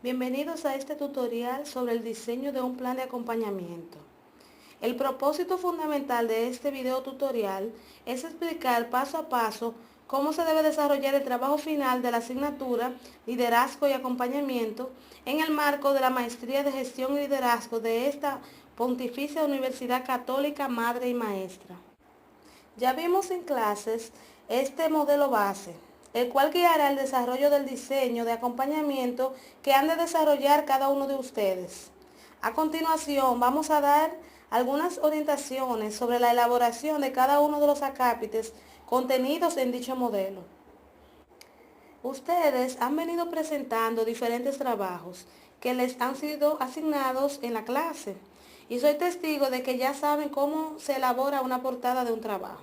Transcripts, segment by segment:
Bienvenidos a este tutorial sobre el diseño de un plan de acompañamiento. El propósito fundamental de este video tutorial es explicar paso a paso cómo se debe desarrollar el trabajo final de la asignatura Liderazgo y Acompañamiento en el marco de la Maestría de Gestión y Liderazgo de esta Pontificia Universidad Católica Madre y Maestra. Ya vimos en clases este modelo base, el cual guiará el desarrollo del diseño de acompañamiento que han de desarrollar cada uno de ustedes. A continuación vamos a dar algunas orientaciones sobre la elaboración de cada uno de los acápites contenidos en dicho modelo. Ustedes han venido presentando diferentes trabajos que les han sido asignados en la clase y soy testigo de que ya saben cómo se elabora una portada de un trabajo.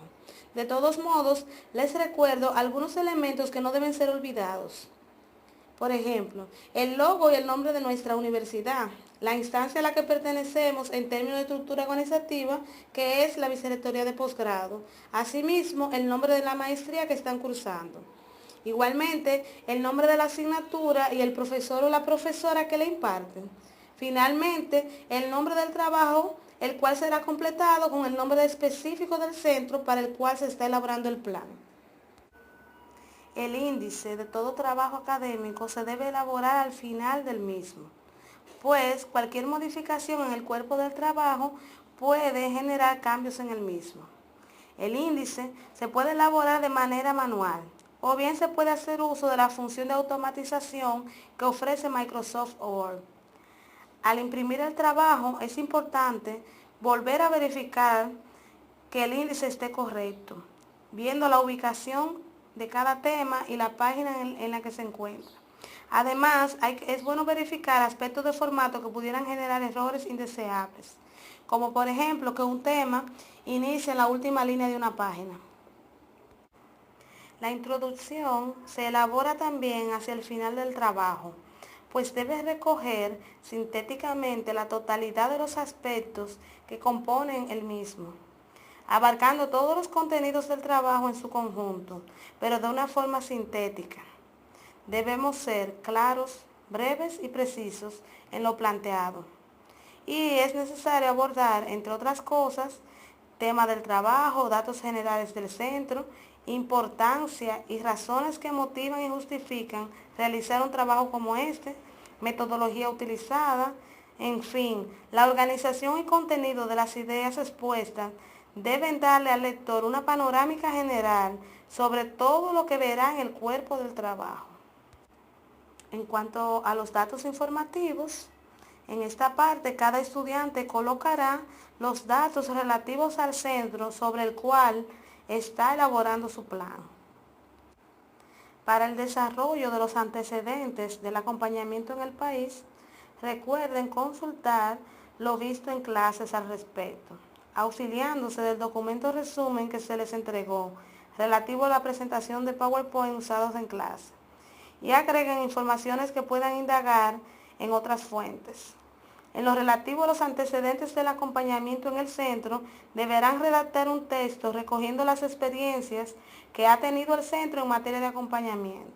De todos modos, les recuerdo algunos elementos que no deben ser olvidados. Por ejemplo, el logo y el nombre de nuestra universidad, la instancia a la que pertenecemos en términos de estructura organizativa, que es la Vicerrectoría de Posgrado. Asimismo, el nombre de la maestría que están cursando. Igualmente, el nombre de la asignatura y el profesor o la profesora que le imparten. Finalmente, el nombre del trabajo, el cual será completado con el nombre específico del centro para el cual se está elaborando el plan. El índice de todo trabajo académico se debe elaborar al final del mismo, pues cualquier modificación en el cuerpo del trabajo puede generar cambios en el mismo. El índice se puede elaborar de manera manual o bien se puede hacer uso de la función de automatización que ofrece Microsoft Word. Al imprimir el trabajo es importante volver a verificar que el índice esté correcto, viendo la ubicación de cada tema y la página en la que se encuentra. Además, es bueno verificar aspectos de formato que pudieran generar errores indeseables, como por ejemplo que un tema inicie en la última línea de una página. La introducción se elabora también hacia el final del trabajo, pues debe recoger sintéticamente la totalidad de los aspectos que componen el mismo, abarcando todos los contenidos del trabajo en su conjunto, pero de una forma sintética. Debemos ser claros, breves y precisos en lo planteado. Y es necesario abordar, entre otras cosas, tema del trabajo, datos generales del centro, importancia y razones que motivan y justifican realizar un trabajo como este, metodología utilizada, en fin, la organización y contenido de las ideas expuestas deben darle al lector una panorámica general sobre todo lo que verá en el cuerpo del trabajo. En cuanto a los datos informativos, en esta parte cada estudiante colocará los datos relativos al centro sobre el cual está elaborando su plan. Para el desarrollo de los antecedentes del acompañamiento en el país, recuerden consultar lo visto en clases al respecto, auxiliándose del documento resumen que se les entregó relativo a la presentación de PowerPoint usados en clase, y agreguen informaciones que puedan indagar en otras fuentes. En lo relativo a los antecedentes del acompañamiento en el centro, deberán redactar un texto recogiendo las experiencias que ha tenido el centro en materia de acompañamiento.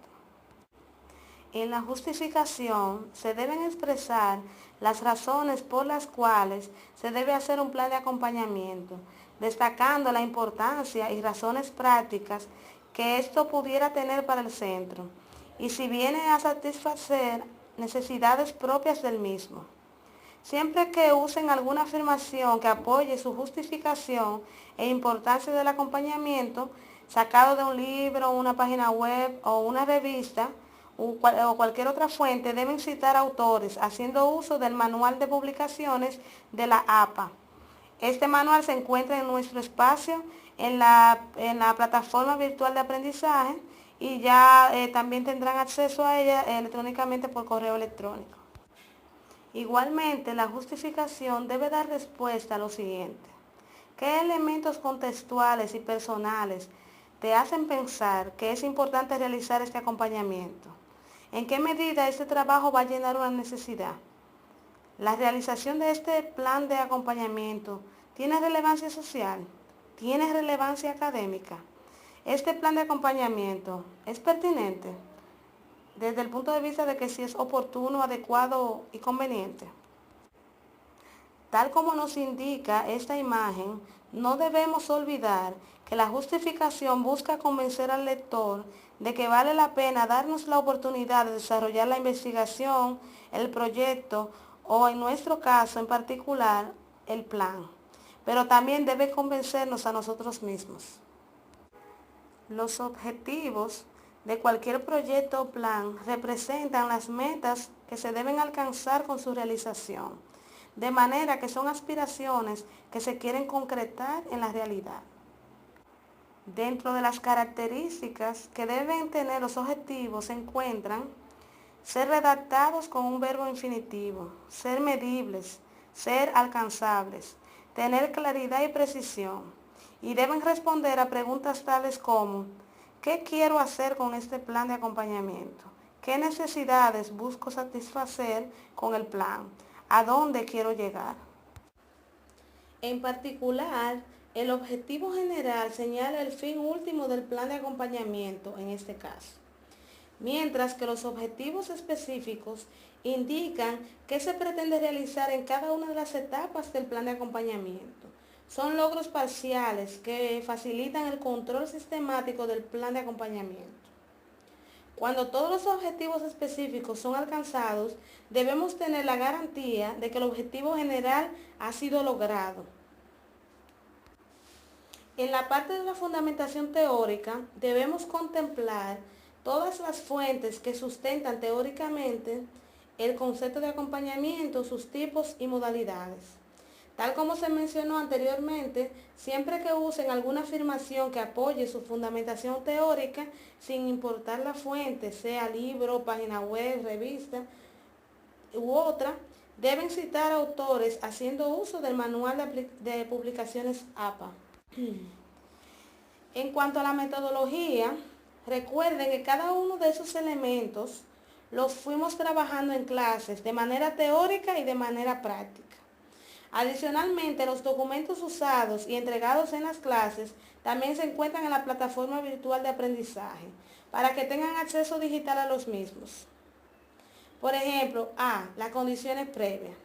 En la justificación se deben expresar las razones por las cuales se debe hacer un plan de acompañamiento, destacando la importancia y razones prácticas que esto pudiera tener para el centro, y si viene a satisfacer necesidades propias del mismo. Siempre que usen alguna afirmación que apoye su justificación e importancia del acompañamiento, sacado de un libro, una página web o una revista o cualquier otra fuente, deben citar autores, haciendo uso del manual de publicaciones de la APA. Este manual se encuentra en nuestro espacio en la plataforma virtual de aprendizaje y ya también tendrán acceso a ella electrónicamente por correo electrónico. Igualmente, la justificación debe dar respuesta a lo siguiente. ¿Qué elementos contextuales y personales te hacen pensar que es importante realizar este acompañamiento? ¿En qué medida este trabajo va a llenar una necesidad? ¿La realización de este plan de acompañamiento tiene relevancia social? ¿Tiene relevancia académica? ¿Este plan de acompañamiento es pertinente? desde el punto de vista de que si es oportuno, adecuado y conveniente. Tal como nos indica esta imagen, no debemos olvidar que la justificación busca convencer al lector de que vale la pena darnos la oportunidad de desarrollar la investigación, el proyecto o en nuestro caso en particular, el plan. Pero también debe convencernos a nosotros mismos. Los objetivos de cualquier proyecto o plan representan las metas que se deben alcanzar con su realización, de manera que son aspiraciones que se quieren concretar en la realidad. Dentro de las características que deben tener los objetivos se encuentran ser redactados con un verbo infinitivo, ser medibles, ser alcanzables, tener claridad y precisión, y deben responder a preguntas tales como: ¿qué quiero hacer con este plan de acompañamiento? ¿Qué necesidades busco satisfacer con el plan? ¿A dónde quiero llegar? En particular, el objetivo general señala el fin último del plan de acompañamiento en este caso, mientras que los objetivos específicos indican qué se pretende realizar en cada una de las etapas del plan de acompañamiento. Son logros parciales que facilitan el control sistemático del plan de acompañamiento. Cuando todos los objetivos específicos son alcanzados, debemos tener la garantía de que el objetivo general ha sido logrado. En la parte de la fundamentación teórica, debemos contemplar todas las fuentes que sustentan teóricamente el concepto de acompañamiento, sus tipos y modalidades. Tal como se mencionó anteriormente, siempre que usen alguna afirmación que apoye su fundamentación teórica, sin importar la fuente, sea libro, página web, revista u otra, deben citar autores haciendo uso del manual de publicaciones APA. En cuanto a la metodología, recuerden que cada uno de esos elementos los fuimos trabajando en clases de manera teórica y de manera práctica. Adicionalmente, los documentos usados y entregados en las clases también se encuentran en la plataforma virtual de aprendizaje para que tengan acceso digital a los mismos. Por ejemplo, las condiciones previas.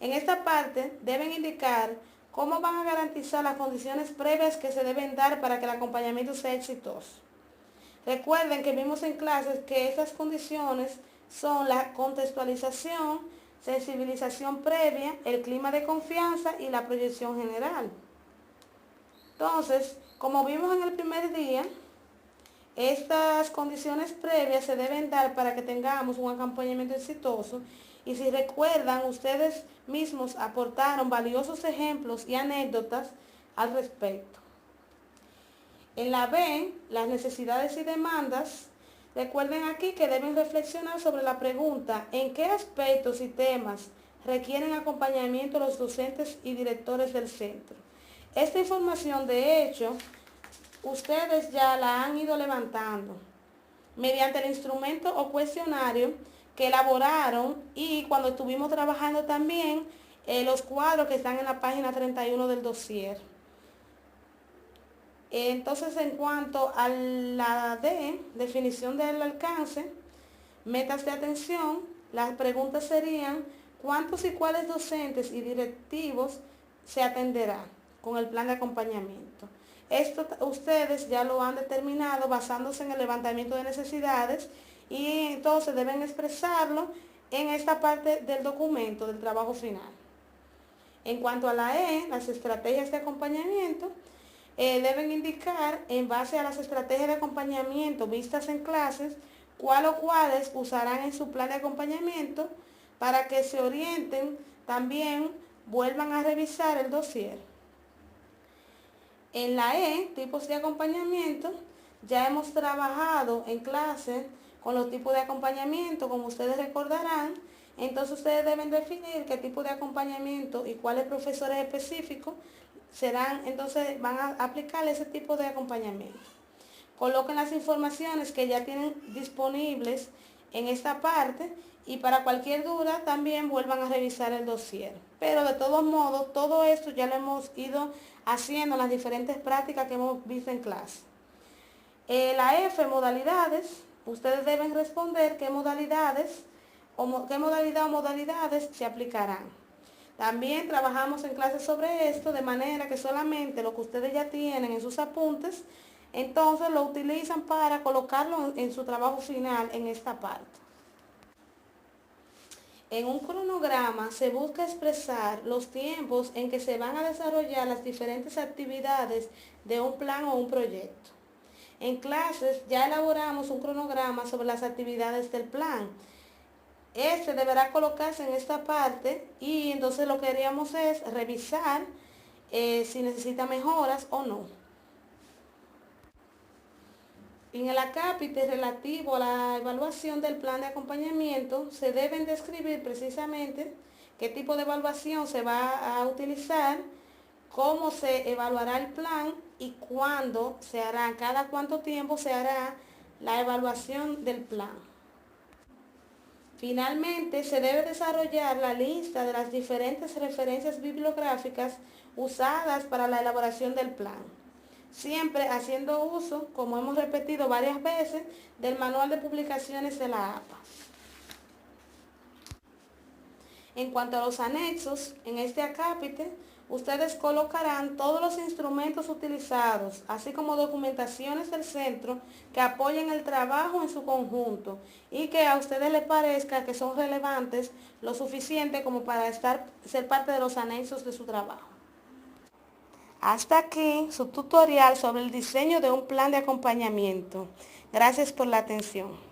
En esta parte deben indicar cómo van a garantizar las condiciones previas que se deben dar para que el acompañamiento sea exitoso. Recuerden que vimos en clases que estas condiciones son la contextualización, sensibilización previa, el clima de confianza y la proyección general. Entonces, como vimos en el primer día, estas condiciones previas se deben dar para que tengamos un acompañamiento exitoso, y si recuerdan, ustedes mismos aportaron valiosos ejemplos y anécdotas al respecto. En la B, las necesidades y demandas, recuerden aquí que deben reflexionar sobre la pregunta: ¿en qué aspectos y temas requieren acompañamiento los docentes y directores del centro? Esta información, de hecho, ustedes ya la han ido levantando mediante el instrumento o cuestionario que elaboraron, y cuando estuvimos trabajando también los cuadros que están en la página 31 del dossier. Entonces, en cuanto a la D, definición del alcance, metas de atención, las preguntas serían: ¿cuántos y cuáles docentes y directivos se atenderá con el plan de acompañamiento? Esto ustedes ya lo han determinado basándose en el levantamiento de necesidades, y entonces deben expresarlo en esta parte del documento del trabajo final. En cuanto a la E, las estrategias de acompañamiento, deben indicar, en base a las estrategias de acompañamiento vistas en clases, cuál o cuáles usarán en su plan de acompañamiento para que se orienten. También vuelvan a revisar el dossier. En la E, tipos de acompañamiento, ya hemos trabajado en clase con los tipos de acompañamiento, como ustedes recordarán. Entonces ustedes deben definir qué tipo de acompañamiento y cuáles profesores específicos serán, entonces van a aplicar ese tipo de acompañamiento. Coloquen las informaciones que ya tienen disponibles en esta parte, y para cualquier duda también vuelvan a revisar el dossier. Pero de todos modos, todo esto ya lo hemos ido haciendo en las diferentes prácticas que hemos visto en clase. La F, modalidades, Ustedes deben responder qué modalidades qué modalidad o modalidades se aplicarán. También trabajamos en clases sobre esto de manera que solamente lo que ustedes ya tienen en sus apuntes, entonces lo utilizan para colocarlo en su trabajo final en esta parte. En un cronograma se busca expresar los tiempos en que se van a desarrollar las diferentes actividades de un plan o un proyecto. En clases ya elaboramos un cronograma sobre las actividades del plan. Este deberá colocarse en esta parte y entonces lo que haríamos es revisar si necesita mejoras o no. En el acápite relativo a la evaluación del plan de acompañamiento se deben describir precisamente qué tipo de evaluación se va a utilizar, cómo se evaluará el plan y cuándo se hará, cada cuánto tiempo se hará la evaluación del plan. Finalmente, se debe desarrollar la lista de las diferentes referencias bibliográficas usadas para la elaboración del plan, siempre haciendo uso, como hemos repetido varias veces, del manual de publicaciones de la APA. En cuanto a los anexos, en este acápite, ustedes colocarán todos los instrumentos utilizados, así como documentaciones del centro que apoyen el trabajo en su conjunto y que a ustedes les parezca que son relevantes lo suficiente como para ser parte de los anexos de su trabajo. Hasta aquí su tutorial sobre el diseño de un plan de acompañamiento. Gracias por la atención.